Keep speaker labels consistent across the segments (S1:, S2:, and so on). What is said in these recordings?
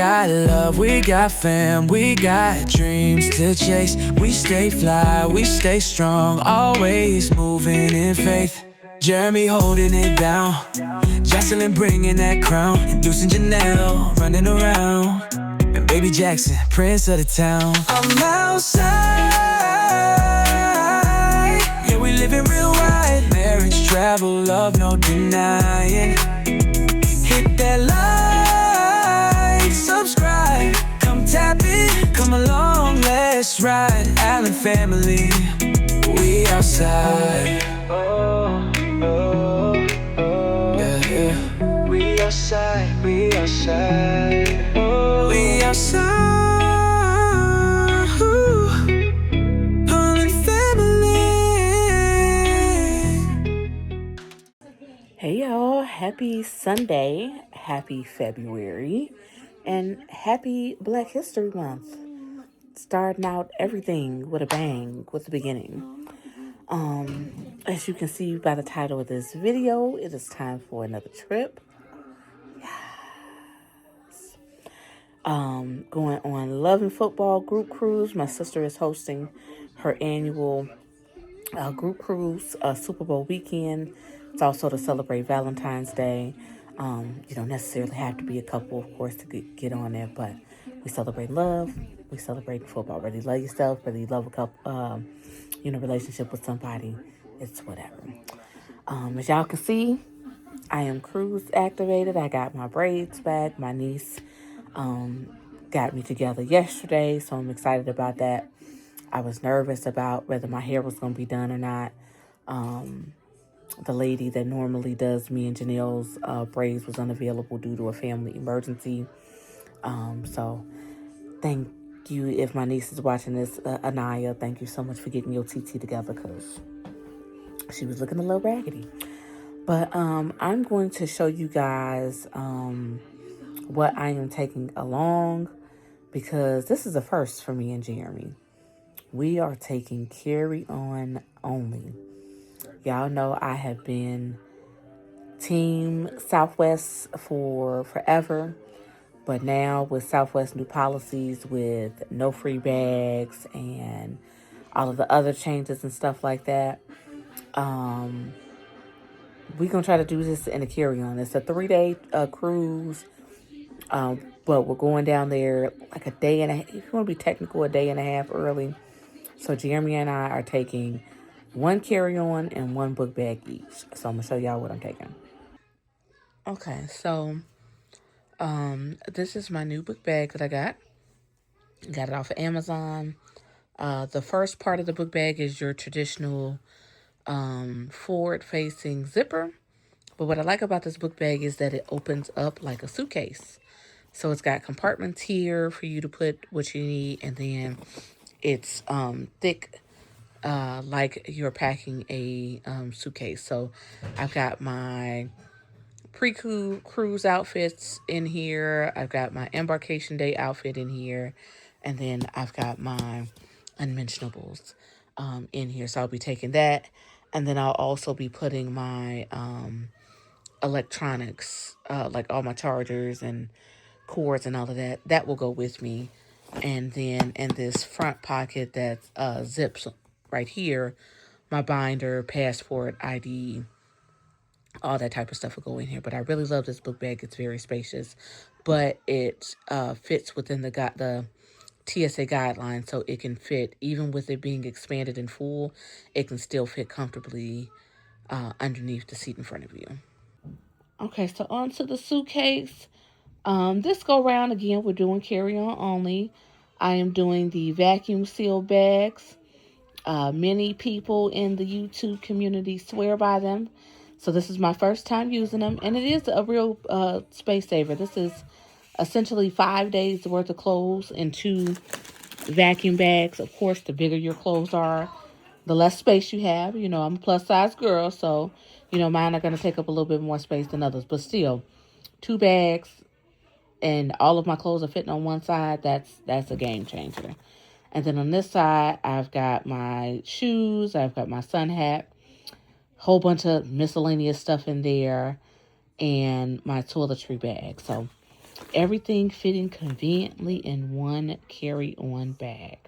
S1: got love, we got fam, we got dreams to chase. We stay fly, we stay strong, always moving in faith. Jeremy holding it down, Jocelyn bringing that crown, and Deuce and Janelle running around, and Baby Jackson, prince of the town. I'm outside, yeah, we living real right. Marriage, travel, love, no denying. Hit that like, subscribe, come tap it, come along, let's ride. Allen family, we outside. Yeah, yeah. We outside, we outside. We outside. Allen family.
S2: Hey y'all, happy Sunday, happy February, and happy Black History Month. Starting out everything with a bang, with the beginning. As you can see by the title of this video, it is time for another trip. Yes. Going on Love and Football group cruise. My sister is hosting her annual group cruise Super Bowl weekend. It's also to celebrate Valentine's Day. You don't necessarily have to be a couple, of course, to get on there, but we celebrate love. We celebrate football. Whether you love yourself, whether you love a couple, relationship with somebody, it's whatever. As y'all can see, I am cruise activated. I got my braids back. My niece got me together yesterday, so I'm excited about that. I was nervous about whether my hair was going to be done or not. The lady that normally does me and Janelle's braids was unavailable due to a family emergency. So thank you, if my niece is watching this, Anaya, thank you so much for getting your TT together, because she was looking a little raggedy. But I'm going to show you guys what I am taking along, because this is a first for me and Jeremy. We are taking carry-on only. Y'all know I have been Team Southwest for forever, but now with Southwest new policies with no free bags and all of the other changes and stuff like that, we're going to try to do this in a carry-on. It's a 3-day cruise, but we're going down there like a day and a half, if you want to be technical, a day and a half early. So Jeremy and I are taking one carry-on and one book bag each. So I'm going to show y'all what I'm taking. Okay, so this is my new book bag that I got. Got it off of Amazon. The first part of the book bag is your traditional forward-facing zipper. But what I like about this book bag is that it opens up like a suitcase. So it's got compartments here for you to put what you need, and then it's thick, like you're packing a suitcase. So I've got my pre-cruise outfits in here. I've got my embarkation day outfit in here. And then I've got my unmentionables in here. So I'll be taking that. And then I'll also be putting my electronics, like all my chargers and cords and all of that. That will go with me. And then in this front pocket that zips right here, my binder, passport, ID, all that type of stuff will go in here. But I really love this book bag. It's very spacious, but it fits within the TSA guidelines, so it can fit, even with it being expanded in full, it can still fit comfortably underneath the seat in front of you. Okay, so onto the suitcase. This go round again, we're doing carry-on only. I am doing the vacuum seal bags. Many people in the YouTube community swear by them. So this is my first time using them, and it is a real space saver. This is essentially 5 days worth of clothes in 2 vacuum bags. Of course, the bigger your clothes are, the less space you have. You know, I'm a plus size girl, so, mine are going to take up a little bit more space than others. But still, 2 bags and all of my clothes are fitting on one side. That's a game changer. And then on this side, I've got my shoes, I've got my sun hat, whole bunch of miscellaneous stuff in there, and my toiletry bag. So Everything fitting conveniently in one carry-on bag.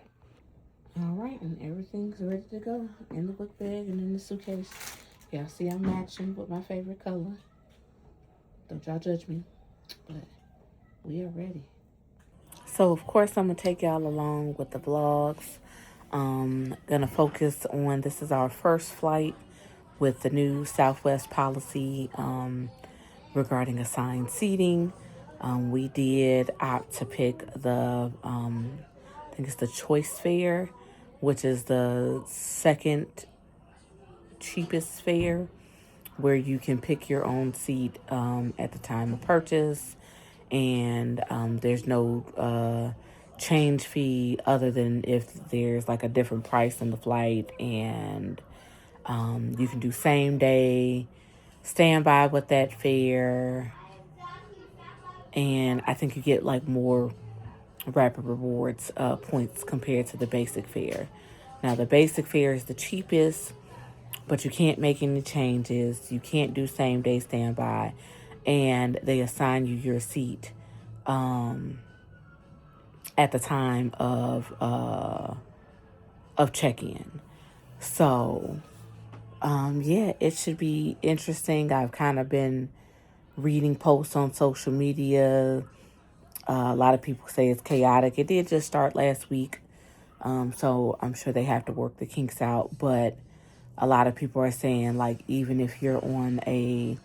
S2: All right, and everything's ready to go in the book bag and in the suitcase. Y'all see I'm matching with my favorite color. Don't y'all judge me, but we are ready. So, of course, I'm going to take y'all along with the vlogs. Gonna focus on, this is our first flight with the new Southwest policy regarding assigned seating. We did opt to pick the, I think it's the choice fare, which is the second cheapest fare, where you can pick your own seat at the time of purchase, and there's no change fee other than if there's like a different price in the flight, and you can do same day standby with that fare, and I think you get like more rapid rewards points compared to the basic fare. Now the basic fare is the cheapest, but you can't make any changes. You can't do same day standby, and they assign you your seat at the time of check-in. So yeah, it should be interesting. I've kind of been reading posts on social media. A lot of people say it's chaotic. It did just start last week, so I'm sure they have to work the kinks out. But a lot of people are saying, like, even if you're on a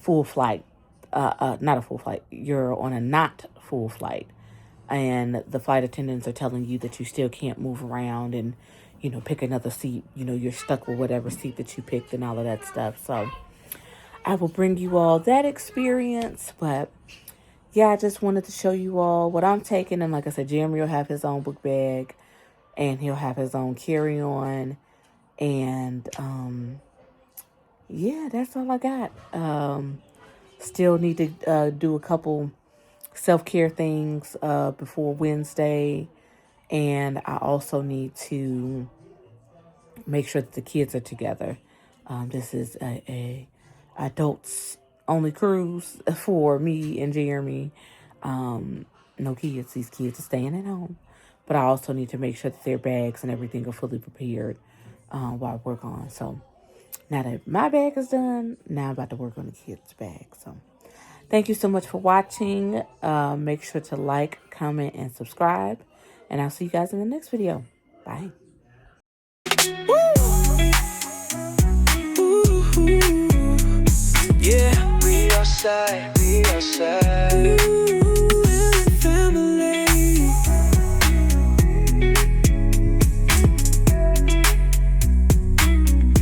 S2: full flight, not a full flight, you're on a not full flight, and the flight attendants are telling you that you still can't move around and, pick another seat. You're stuck with whatever seat that you picked and all of that stuff. So I will bring you all that experience. But yeah, I just wanted to show you all what I'm taking. And like I said, Jeremy will have his own book bag and he'll have his own carry-on. And yeah, that's all I got. Still need to do a couple self-care things before Wednesday. And I also need to make sure that the kids are together. This is a adults only cruise for me and Jeremy. No kids. These kids are staying at home. But I also need to make sure that their bags and everything are fully prepared while I work on. So now that my bag is done, now I'm about to work on the kids' bag. So thank you so much for watching. Make sure to like, comment, and subscribe. And I'll see you guys in the next video. Bye.
S1: Yeah, we outside, we outside.